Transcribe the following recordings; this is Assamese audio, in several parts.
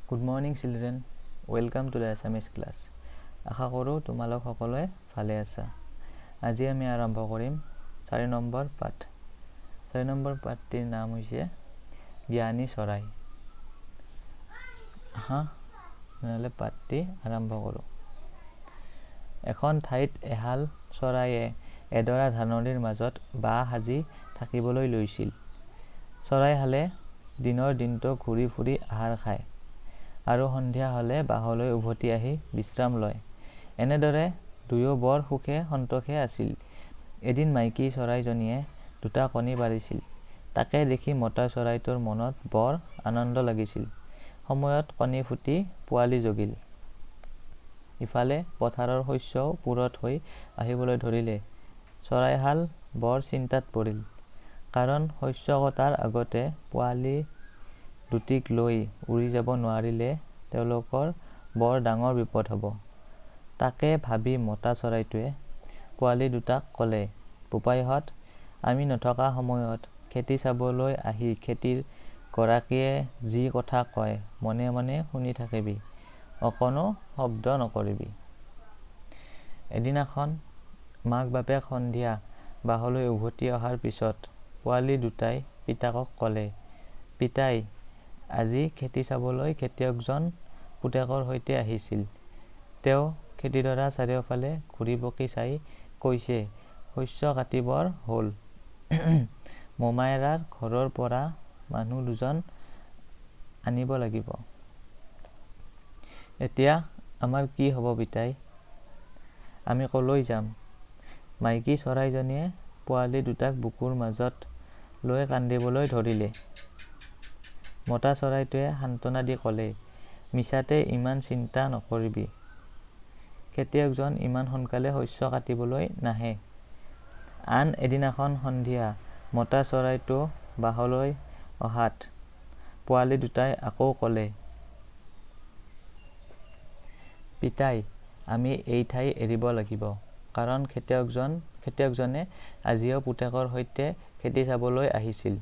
Good morning children, welcome to the Assamese class. আশা কৰোঁ তোমালোক সকলোৱে ভালে আছা। আজি আমি আৰম্ভ কৰিম 4 নম্বৰ পাঠ। 4 নম্বৰ পাঠটিৰ নাম হৈছে জ্ঞানী চৰাই। নহ'লে পাঠটি আৰম্ভ কৰোঁ। এখন ঠাইত এহাল চৰাইয়ে এডৰা ধাননিৰ মাজত বাহ সাজি থাকিবলৈ লৈছিল। চৰাইহালে দিনৰ দিনটো ঘূৰি ফুৰি আহাৰ খায় আৰু সন্ধিয়া হ'লে বাহলৈ উভতি আহি বিশ্ৰাম লয়। এনেদৰে দুয়ো বৰ সুখে সন্তোষে আছিল। এদিন মাইকী চৰাইজনীয়ে 2টা কণী পাৰিছিল। তাকে দেখি মতা চৰাইটোৰ মনত বৰ আনন্দ লাগিছিল। সময়ত কণী ফুটি পোৱালি জগিল। ইফালে পথাৰৰ শস্যও পুৰঠ হৈ আহিবলৈ ধৰিলে। চৰাইহাল বৰ চিন্তাত পৰিল, কাৰণ শস্য কটাৰ আগতে পোৱালি দুটিক লৈ উৰি যাব নোৱাৰিলে তেওঁলোকৰ বৰ ডাঙৰ বিপদ হ'ব। তাকে ভাবি মতা চৰাইটোৱে পোৱালি দুটাক ক'লে, বোপাইহঁত, আমি নথকা সময়ত খেতি চাবলৈ আহি খেতিৰ গৰাকীয়ে যি কথা কয় মনে মনে শুনি থাকিবি, অকণো শব্দ নকৰিবি। এদিনাখন মাক বাপেক সন্ধিয়া বাহলৈ উভতি অহাৰ পিছত পোৱালি দুটাই পিতাকক ক'লে, পিতাই, আজি খেতি চাবলৈ খেতিয়কজন পুতেকৰ সৈতে আহিছিল। তেওঁ খেতিডৰা চাৰিওফালে ঘূৰি পকি চাই কৈছে, শস্য কাটিবৰ হ'ল। মোমায়েৰাৰ ঘৰৰ পৰা মানুহ 2জন আনিব লাগিব। এতিয়া আমাৰ কি হ'ব পিতাই? আমি ক'লৈ যাম? মাইকী চৰাইজনীয়ে পোৱালি দুটাক বুকুৰ মাজত লৈ কান্দিবলৈ ধৰিলে। মতা চৰাইটোৱে সান্তনা দি ক'লে, মিছাতে ইমান চিন্তা নকৰিবি। খেতিয়কজন ইমান সোনকালে শস্য কাটিবলৈ নাহে। আন এদিনাখন সন্ধিয়া মতা চৰাইটো বাহলৈ অহাত পোৱালি দুটাই আকৌ ক'লে, পিতাই, আমি এই ঠাই এৰিব লাগিব, কাৰণ খেতিয়কজনে আজিও পুতেকৰ সৈতে খেতি চাবলৈ আহিছিল।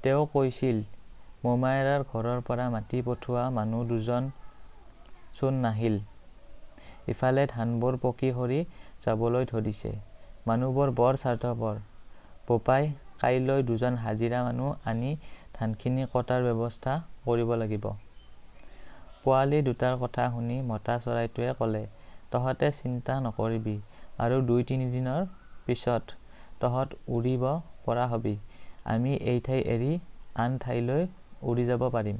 তেওঁ কৈছিল, মোমায়েৰাৰ ঘৰৰ পৰা মাতি পঠোৱা মানুহ 2জন চোন নাহিল। ইফালে ধানবোৰ পকি সৰি যাবলৈ ধৰিছে। মানুহবোৰ বৰ স্বাৰ্থপৰ। বোপাই, কাইলৈ 2জন হাজিৰা মানুহ আনি ধানখিনি কটাৰ ব্যৱস্থা কৰিব লাগিব। পোৱালি দুটাৰ কথা শুনি মতা চৰাইটোৱে ক'লে, তহঁতে চিন্তা নকৰিবি আৰু 2-3 দিনৰ পিছত তহঁত উৰিব পৰা হবি। আমি এই ঠাই এৰি আন ঠাইলৈ উৰি যাব পাৰিম।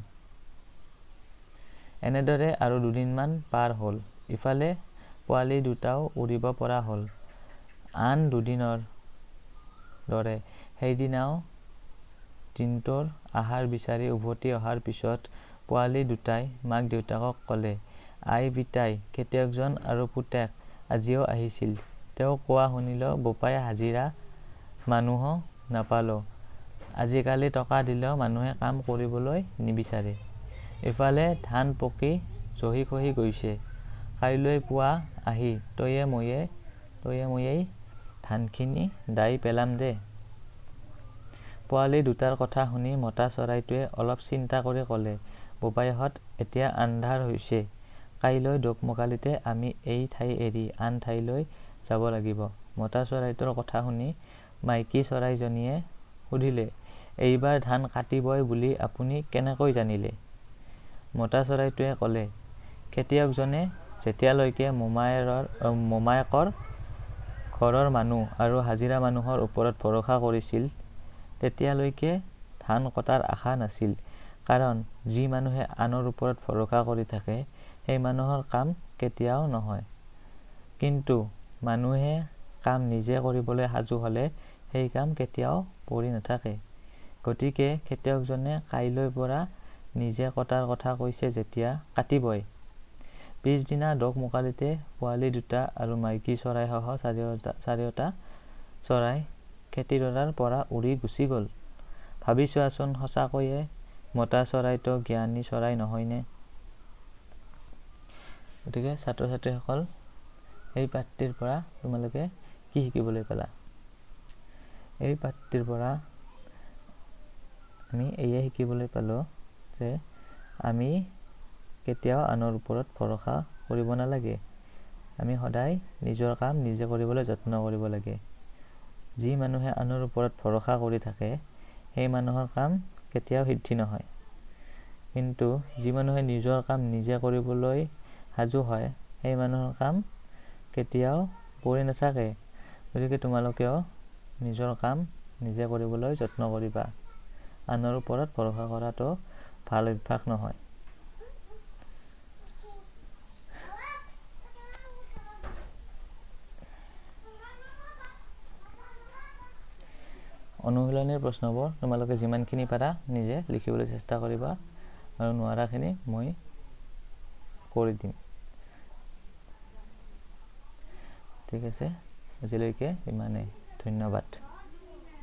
এনেদৰে আৰু 2 দিনমান পাৰ হ'ল। ইফালে পোৱালি দুটাও উৰিব পৰা হ'ল। আন 2 দিনৰ দৰে সেইদিনাও দিনটোৰ আহাৰ বিচাৰি উভতি অহাৰ পিছত পোৱালি দুটাই মাক দেউতাকক ক'লে, আই পিতাই, খেতিয়কজন আৰু পুতেক আজিও আহিছিল। তেওঁ কোৱা শুনিলো বোপাই হাজিৰা মানুহো নাপালো। আজিকালি টকা দিলেও মানুহে কাম কৰিবলৈ নিবিচাৰে। ইফালে ধান পকি জহি খহি গৈছে। কাইলৈ পুৱা আহি তয়ে ময়েই ধানখিনি দাই পেলাম দে। পোৱালি দুটাৰ কথা শুনি মতা চৰাইটোৱে অলপ চিন্তা কৰি ক'লে, বোপাইহঁত, এতিয়া আন্ধাৰ হৈছে। কাইলৈ দোকমোকালিতে আমি এই ঠাই এৰি আন ঠাইলৈ যাব লাগিব। মতা চৰাইটোৰ কথা শুনি মাইকী চৰাইজনীয়ে সুধিলে, এইবাৰ ধান কাটিবই বুলি আপুনি কেনেকৈ জানিলে? মতা চৰাইটোৱে ক'লে, খেতিয়কজনে যেতিয়ালৈকে মোমায়েকৰ ঘৰৰ মানুহ আৰু হাজিৰা মানুহৰ ওপৰত ভৰসা কৰিছিল, তেতিয়ালৈকে ধান কটাৰ আশা নাছিল। কাৰণ যি মানুহে আনৰ ওপৰত ভৰসা কৰি থাকে সেই মানুহৰ কাম কেতিয়াও নহয়। কিন্তু মানুহে কাম নিজে কৰিবলৈ সাজু হ'লে সেই কাম কেতিয়াও পৰি নাথাকে। গতিকে খেতিয়কজনে কাইলৈৰ পৰা নিজে কটাৰ কথা কৈছে যেতিয়া কাটিবই। পিছদিনা দোকমোকালিতে পোৱালি দুটা আৰু মাইকী চৰাইসহ 4টা চৰাই খেতিডৰাৰ পৰা উৰি গুচি গ'ল। ভাবি চোৱাচোন, সঁচাকৈয়ে মতা চৰাইটো জ্ঞানী চৰাই নহয়নে? গতিকে ছাত্ৰ ছাত্ৰীসকল, এই পাঠটিৰ পৰা তোমালোকে কি শিকিবলৈ পালা? এই পাঠটিৰ পৰা আমি এয়ে শিকিবলৈ পালোঁ যে আমি কেতিয়াও আনৰ ওপৰত ভৰসা কৰিব নালাগে। আমি সদায় নিজৰ কাম নিজে কৰিবলৈ যত্ন কৰিব লাগে। যি মানুহে আনৰ ওপৰত ভৰসা কৰি থাকে সেই মানুহৰ কাম কেতিয়াও সিদ্ধি নহয়। কিন্তু যি মানুহে নিজৰ কাম নিজে কৰিবলৈ সাজু হয় সেই মানুহৰ কাম কেতিয়াও পৰি নাথাকে। গতিকে তোমালোকেও নিজৰ কাম নিজে কৰিবলৈ যত্ন কৰিবা। আনৰ ওপৰত ভৰসা কৰাটো ভাল অভ্যাস নহয়। অনুশীলনীৰ প্ৰশ্নবোৰ তোমালোকে যিমানখিনি পাৰা নিজে লিখিবলৈ চেষ্টা কৰিবা আৰু নোৱাৰাখিনি মই কৰি দিম। ঠিক আছে, আজিলৈকে ইমানেই। ধন্যবাদ।